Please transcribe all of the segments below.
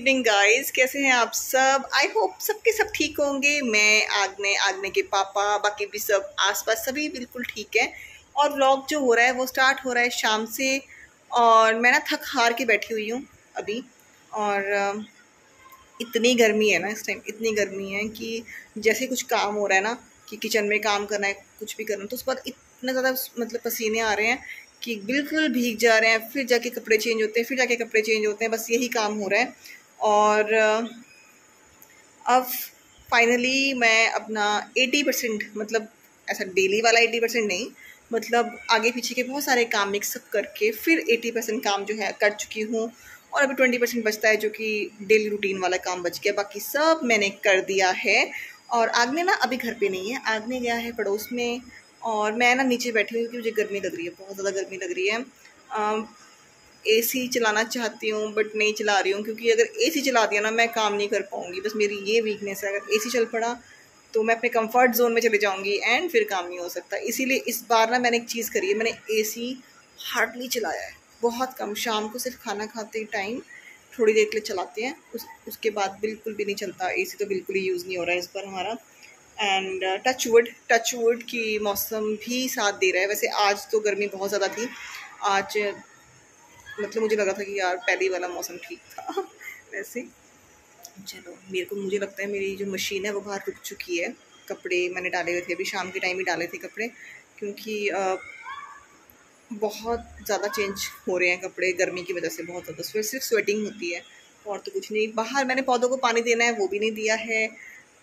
Evening guys, कैसे हैं आप सब। आई होप सबके सब ठीक होंगे। मैं आग्ने के पापा, बाकी भी सब आसपास सभी बिल्कुल ठीक है। और व्लॉग जो हो रहा है वो स्टार्ट हो रहा है शाम से। और मैं ना थक हार के बैठी हुई हूँ अभी। और इतनी गर्मी है ना इस टाइम, इतनी गर्मी है कि जैसे कुछ काम हो रहा है ना कि किचन में काम करना है, कुछ भी करना है, तो उस पर इतना ज़्यादा मतलब पसीने आ रहे हैं कि बिल्कुल भीग जा रहे हैं। फिर जाके कपड़े चेंज होते हैं, फिर जाके कपड़े चेंज होते हैं, बस यही काम हो रहा है। और अब फाइनली मैं अपना 80%, मतलब ऐसा डेली वाला 80% नहीं, मतलब आगे पीछे के बहुत सारे काम मिक्सअप करके फिर 80% काम जो है कर चुकी हूँ। और अभी 20% बचता है जो कि डेली रूटीन वाला काम बच गया, बाकी सब मैंने कर दिया है। और आग्ने ना अभी घर पे नहीं है, आग्ने गया है पड़ोस में। और मैं ना नीचे बैठी हूँ क्योंकि मुझे गर्मी लग रही है, बहुत ज़्यादा गर्मी लग रही है। एसी चलाना चाहती हूँ बट नहीं चला रही हूँ, क्योंकि अगर एसी चला दिया ना मैं काम नहीं कर पाऊँगी। बस मेरी ये वीकनेस है, अगर एसी चल पड़ा तो मैं अपने कंफर्ट जोन में चले जाऊँगी एंड फिर काम नहीं हो सकता। इसीलिए इस बार ना मैंने एक चीज़ करी है, मैंने एसी हार्डली चलाया है, बहुत कम। शाम को सिर्फ खाना खाते टाइम थोड़ी देर के लिए चलाते हैं, उसके बाद बिल्कुल भी नहीं चलता एसी, तो बिल्कुल ही यूज़ नहीं हो रहा है इस बार हमारा। एंड टच वुड की मौसम भी साथ दे रहा है। वैसे आज तो गर्मी बहुत ज़्यादा थी, आज मतलब मुझे लगा था कि यार पहले वाला मौसम ठीक था। वैसे चलो, मुझे लगता है मेरी जो मशीन है वो बाहर रुक चुकी है। कपड़े मैंने डाले हुए थे, अभी शाम के टाइम ही डाले थे कपड़े, क्योंकि बहुत ज़्यादा चेंज हो रहे हैं कपड़े गर्मी की वजह से, बहुत ज़्यादा सिर्फ स्वेटिंग होती है और तो कुछ नहीं। बाहर मैंने पौधों को पानी देना है, वो भी नहीं दिया है।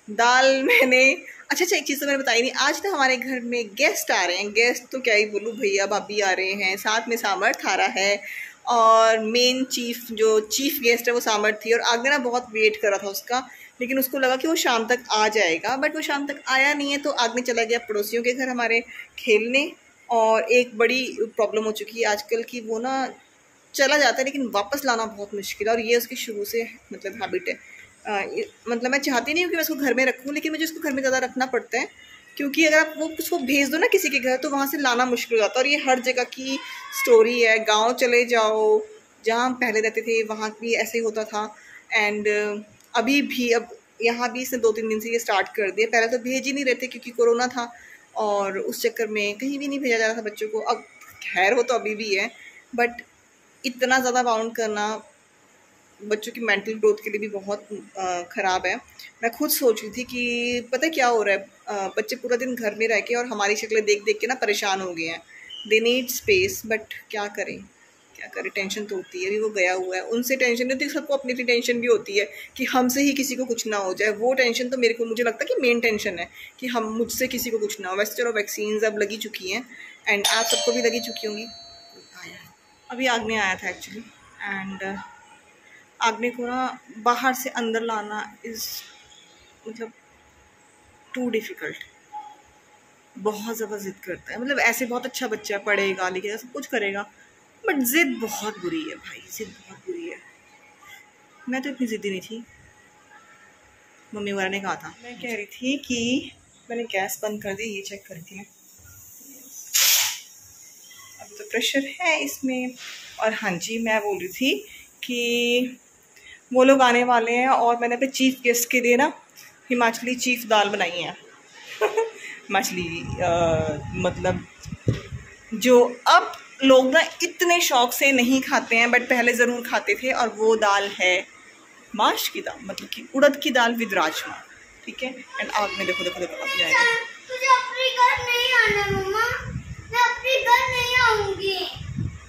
दाल मैंने अच्छा एक चीज़ तो मैंने बताई नहीं, आज तो हमारे घर में गेस्ट आ रहे हैं। गेस्ट तो क्या ही बोलूँ, भैया भाभी आ रहे हैं, साथ में सामर्थ आ रहा है। और मेन चीफ गेस्ट है वो सामर्थ थी। और आगे ना बहुत वेट कर रहा था उसका, लेकिन उसको लगा कि वो शाम तक आ जाएगा, बट वो शाम तक आया नहीं है। तो आगे चला गया पड़ोसियों के घर हमारे खेलने। और एक बड़ी प्रॉब्लम हो चुकी है आजकल की, वो ना चला जाता है लेकिन वापस लाना बहुत मुश्किल है। और ये उसकी शुरू से मतलब हैबिट है। मतलब मैं चाहती नहीं हूँ कि मैं उसको घर में रखूँ, लेकिन मुझे उसको घर में ज़्यादा रखना पड़ता है, क्योंकि अगर आप वो उसको भेज दो ना किसी के घर तो वहाँ से लाना मुश्किल हो जाता है। और ये हर जगह की स्टोरी है, गांव चले जाओ जहाँ हम पहले रहते थे वहाँ भी ऐसे ही होता था। एंड अभी भी, अब यहाँ भी इसने 2-3 दिन से ये स्टार्ट कर दिया। पहले तो भेज ही नहीं रहे थे क्योंकि कोरोना था, और उस चक्कर में कहीं भी नहीं भेजा जा रहा था बच्चों को। अब खैर वो तो अभी भी है, बट इतना ज़्यादा बाउंड करना बच्चों की मेंटल ग्रोथ के लिए भी बहुत ख़राब है। मैं खुद सोच रही थी कि पता क्या हो रहा है, बच्चे पूरा दिन घर में रह के और हमारी शक्लें देख देख के ना परेशान हो गए हैं। दे नीड स्पेस, बट क्या करें क्या करें, टेंशन तो होती है। अभी वो गया हुआ है, उनसे टेंशन नहीं होती, सबको अपनी अपनी टेंशन भी होती है कि हमसे ही किसी को कुछ ना हो जाए। वो टेंशन तो मुझे लगता है कि मेन टेंशन है कि मुझसे किसी को कुछ ना हो। वैसे चलो वैक्सीन अब लगी चुकी हैं एंड आप सबको भी लगी चुकी होंगी। अभी आग्ने आया था एक्चुअली, एंड आग्ने को ना बाहर से अंदर लाना इज़ मतलब टू डिफ़िकल्ट। बहुत ज़्यादा ज़िद करता है, मतलब ऐसे बहुत अच्छा बच्चा है, पढ़ेगा लिखेगा सब कुछ करेगा, बट ज़िद बहुत बुरी है भाई, ज़िद बहुत बुरी है। मैं तो इतनी ज़िद्दी नहीं थी, मम्मी वगैरह ने कहा था। मैं कह रही थी कि मैंने गैस बंद कर दी, ये चेक कर थी मैं, अभी तो प्रेशर है इसमें। और हाँ जी, मैं बोल रही थी कि वो लोग आने वाले हैं और मैंने अपने चीफ गेस्ट के लिए ना हिमाचली चीफ दाल बनाई है। मछली मतलब जो अब लोग ना इतने शौक से नहीं खाते हैं, बट पहले ज़रूर खाते थे। और वो दाल है माश की दाल, मतलब कि उड़द की दाल विद राजमा, ठीक है। एंड आग में देखो देखो देखो अभी आएगा। तुझे अपने घर नहीं आना मम्मा, मैं अपने घर नहीं आऊंगी।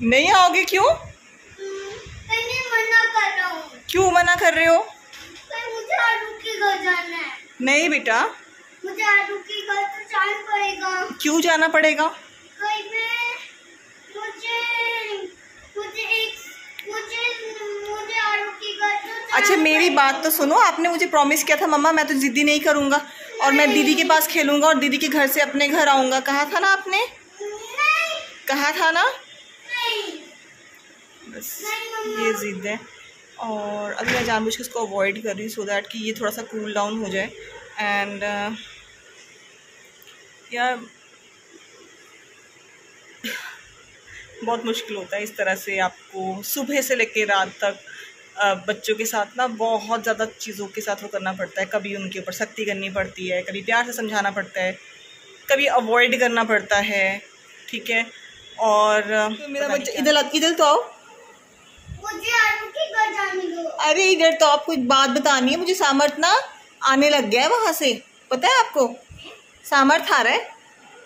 नहीं आओगे क्यों? मैं मना कर रहा हूँ। क्यों मना कर रहे हो? मुझे आलू के घर जाना है। नहीं बेटा, मुझे आलू के घर तो जाना पड़ेगा। क्यों जाना पड़ेगा? कहीं पे मुझे आलू के घर तो अच्छा मेरी बात तो सुनो, आपने मुझे प्रॉमिस किया था मम्मा मैं तो जिद्दी नहीं करूंगा और मैं दीदी के पास खेलूंगा और दीदी के घर से अपने घर आऊंगा, कहा था ना आपने? नहीं। कहा था ना? नहीं। बस ये जिद है। और अभी मैं जानबूझ के उसको अवॉइड कर रही हूँ सो दैट कि ये थोड़ा सा कूल डाउन हो जाए। एंड यार बहुत मुश्किल होता है इस तरह से आपको सुबह से लेकर रात तक बच्चों के साथ ना बहुत ज़्यादा चीज़ों के साथ वो करना पड़ता है। कभी उनके ऊपर सख्ती करनी पड़ती है, कभी प्यार से समझाना पड़ता है, कभी अवॉइड करना पड़ता है, ठीक है। और तो मेरा बच्चा इधर तो आओ, मुझे आलू की घर जाने दो। अरे इधर तो आपको एक बात बतानी है मुझे। सामर्थ ना आने लग गया है वहाँ से, पता है आपको? सामर्थ आ रहा है।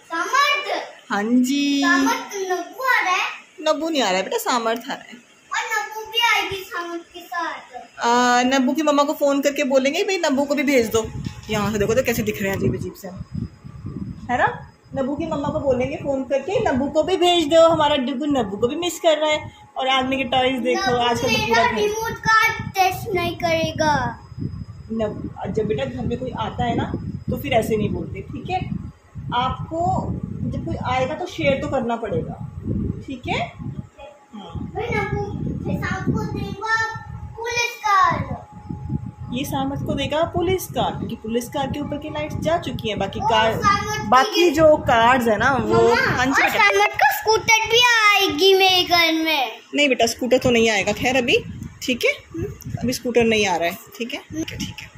सामर्थ? हाँ जी। सामर्थ नब्बू आ रहा है? नब्बू नहीं आ रहा है बेटा, सामर्थ आ रहा है। और नब्बू भी आएगी सामर्थ के साथ। नब्बू की मम्मा को फ़ोन करके बोलेंगे भाई नब्बू को भी भेज दो। यहाँ से देखो तो कैसे दिख रहे हैं अजीब अजीब से, है ना? नब्बू की मम्मा को बोलेंगे फ़ोन करके नब्बू को भी भेज दो, हमारा डुगू नब्बू को भी मिस कर रहा है। और आदमी के टॉयज देखो आजकल तो पूरा रिमोट का टेस्ट नहीं करेगा। जब बेटा घर में कोई आता है ना तो फिर ऐसे नहीं बोलते, ठीक है? आपको जब कोई आएगा तो शेयर तो करना पड़ेगा, ठीक है? ये सामर्थ को देगा पुलिस कार, क्योंकि पुलिस कार के ऊपर की लाइट्स जा चुकी हैं। बाकी जो कार्ड्स है ना वो। हाँ जी बेटा, सामर्थ का स्कूटर भी आएगी मेरे घर में। नहीं बेटा स्कूटर तो नहीं आएगा खैर अभी, ठीक है? अभी स्कूटर नहीं आ रहा है, ठीक है? ठीक है।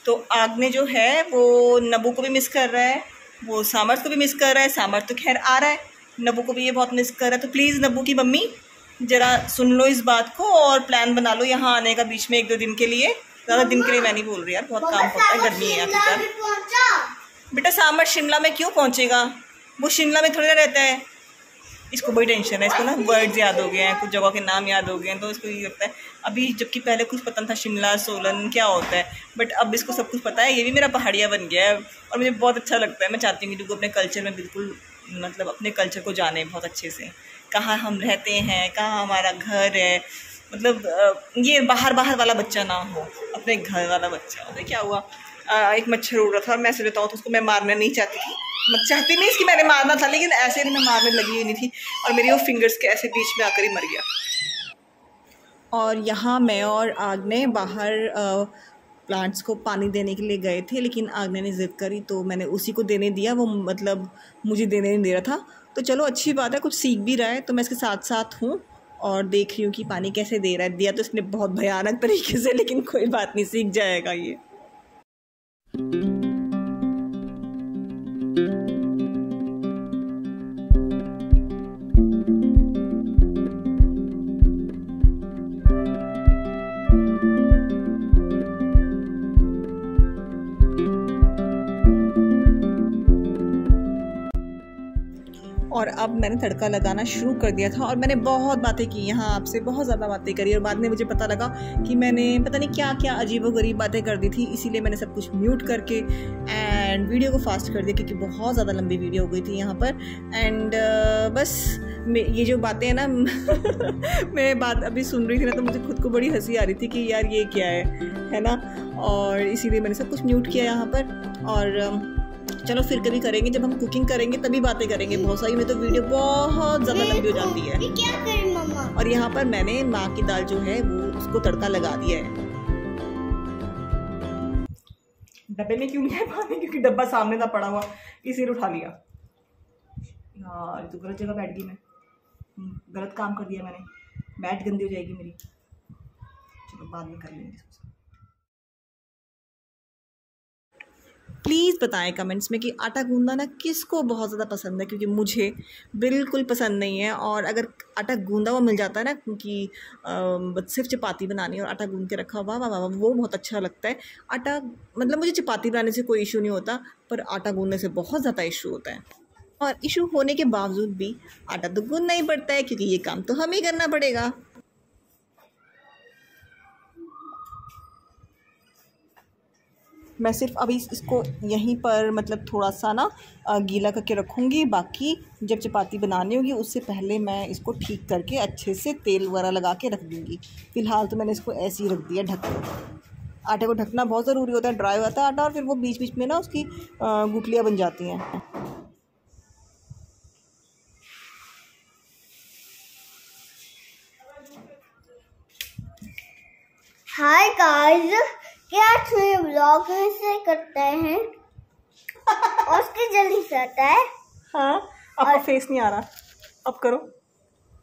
तो आग्ने जो है वो नब्बू को भी मिस कर रहा है, वो सामर्थ को भी मिस कर रहा है। सामर्थ तो खैर आ रहा है, नब्बू को भी ये बहुत मिस कर रहा है। तो प्लीज़ नब्बू की मम्मी ज़रा सुन लो इस बात को और प्लान बना लो यहाँ आने का बीच में 1-2 दिन के लिए। ज़्यादा दिन के लिए मैं नहीं बोल रही यार, बहुत काम पड़ता है, गर्मी है यहाँ पर। बेटा सामर्थ शिमला में क्यों पहुँचेगा? वो शिमला में थोड़ी ना रहता है। इसको बड़ी टेंशन है, इसको ना वर्ड्स याद हो गए हैं, कुछ जगह के नाम याद हो गए हैं, तो इसको ये लगता है अभी, जबकि पहले कुछ पता था शिमला सोलन क्या होता है, बट अब इसको सब कुछ पता है। ये भी मेरा पहाड़िया बन गया है और मुझे बहुत अच्छा लगता है। मैं चाहती हूँ कि अपने कल्चर में बिल्कुल मतलब अपने कल्चर को जाने बहुत अच्छे से, कहाँ हम रहते हैं, कहाँ हमारा घर है, मतलब ये बाहर वाला बच्चा ना हो, अपने घर वाला बच्चा हो। क्या हुआ, एक मच्छर उड़ रहा था और मैं ऐसे बताऊँ तो उसको मैं मारना नहीं चाहती थी, चाहती नहीं इसकी मैंने मारना था, लेकिन ऐसे नहीं, मैं मारने लगी हुई नहीं थी और मेरी वो फिंगर्स के ऐसे बीच में आकर ही मर गया। और यहाँ मैं और आग्ने बाहर प्लांट्स को पानी देने के लिए गए थे, लेकिन आग्ने ने ज़िद करी तो मैंने उसी को देने दिया, वो मतलब मुझे देने नहीं दे रहा था। तो चलो अच्छी बात है, कुछ सीख भी रहा है, तो मैं इसके साथ साथ हूँ और देख रही हूँ कि पानी कैसे दे रहा है। दिया तो इसने बहुत भयानक तरीके से, लेकिन कोई बात नहीं, सीख जाएगा ये। और अब मैंने तड़का लगाना शुरू कर दिया था और मैंने बहुत बातें की यहाँ आपसे, बहुत ज़्यादा बातें करी और बाद में मुझे पता लगा कि मैंने पता नहीं क्या क्या अजीबोगरीब बातें कर दी थी, इसीलिए मैंने सब कुछ म्यूट करके एंड वीडियो को फास्ट कर दिया, क्योंकि बहुत ज़्यादा लंबी वीडियो हो गई थी यहाँ पर। एंड बस ये जो बातें हैं ना मैं बात अभी सुन रही थी ना तो मुझे खुद को बड़ी हंसी आ रही थी कि यार ये क्या है ना, और इसीलिए मैंने सब कुछ म्यूट किया यहाँ पर। और चलो फिर कभी करेंगे, जब हम कुकिंग करेंगे तभी बातें करेंगे बहुत सारी, में तो वीडियो बहुत ज़्यादा लंबी हो जाती है। क्या करें मम्मा? और यहाँ पर मैंने माँ की दाल जो है वो उसको तड़का लगा दिया है। डब्बे में क्यों नहीं है पानी, क्योंकि डब्बा सामने था पड़ा हुआ, इसीलिए उठा लिया। यार तो गलत जगह बैठ गई मैं, गलत काम कर दिया मैंने, बैट गंदी हो जाएगी मेरी। चलो बाद में कर लेंगे। प्लीज़ बताएं कमेंट्स में कि आटा गूंदना ना किसको बहुत ज़्यादा पसंद है, क्योंकि मुझे बिल्कुल पसंद नहीं है। और अगर आटा गूंदा हुआ मिल जाता है ना, क्योंकि सिर्फ चपाती बनानी और आटा गूंद के रखा हुआ, वाह वाह वाह, वो बहुत अच्छा लगता है। आटा मतलब मुझे चपाती बनाने से कोई इशू नहीं होता, पर आटा गूंदने से बहुत ज़्यादा इशू होता है। और इशू होने के बावजूद भी आटा तो गूंदना ही पड़ता है, क्योंकि ये काम तो हमें ही करना पड़ेगा। मैं सिर्फ अभी इसको यहीं पर मतलब थोड़ा सा ना गीला करके रखूँगी, बाकी जब चपाती बनानी होगी उससे पहले मैं इसको ठीक करके अच्छे से तेल वगैरह लगा के रख दूँगी। फ़िलहाल तो मैंने इसको ऐसे ही रख दिया ढक कर। आटे को ढकना बहुत ज़रूरी होता है, ड्राई होता है आटा और फिर वो बीच बीच में ना उसकी गुठलियाँ बन जाती हैं। हाय गाइस, क्या तुम्हें ब्लॉग ऐसे करते हैं और उसकी जल्दी से आता है? हाँ, आपका फेस नहीं आ रहा, अब करो।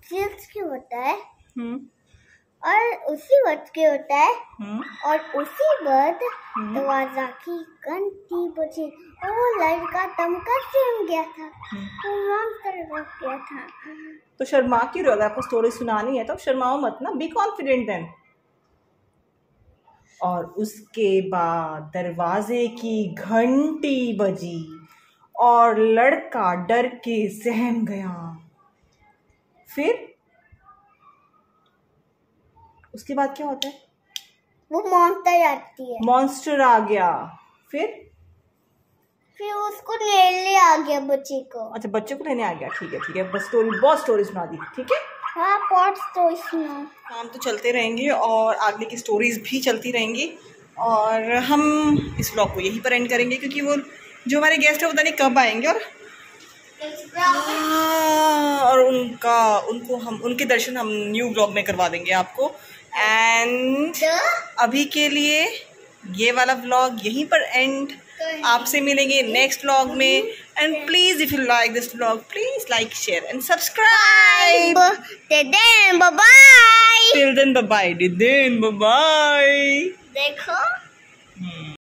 फेस क्यों होता है? और उसी वक्त क्या होता है और उसी वक्त दरवाजा की घंटी बजी और वो लड़का दमकर सिम गया था, वो मॉन्स्टर बन गया था। तो शर्मा क्यों रहे हो? अगर आपको स्टोरी सुनानी है तो शर्माओ मत ना, बी कॉन्फिडेंट देन। और उसके बाद दरवाजे की घंटी बजी और लड़का डर के सहम गया। फिर उसके बाद क्या होता है? वो मॉन्स्टर आती है, मॉन्स्टर आ गया। फिर उसको लेने आ गया बच्चे को। अच्छा, बच्चे को लेने आ गया। ठीक है ठीक है, बस स्टोरी, बहुत स्टोरी सुना दी। ठीक है, हाँ बहुत स्टोरी सुना। काम तो चलते रहेंगे और आगे की स्टोरीज भी चलती रहेंगी और हम इस व्लॉग को यहीं पर एंड करेंगे क्योंकि वो जो हमारे गेस्ट है पता नहीं कब आएंगे और उनके दर्शन हम न्यू व्लॉग में करवा देंगे आपको। एंड अभी के लिए ये वाला व्लॉग यहीं पर एंड। आपसे मिलेंगे नेक्स्ट व्लॉग में। And please if you like this vlog please like share and subscribe. Bye bye. Till then bye bye. देखो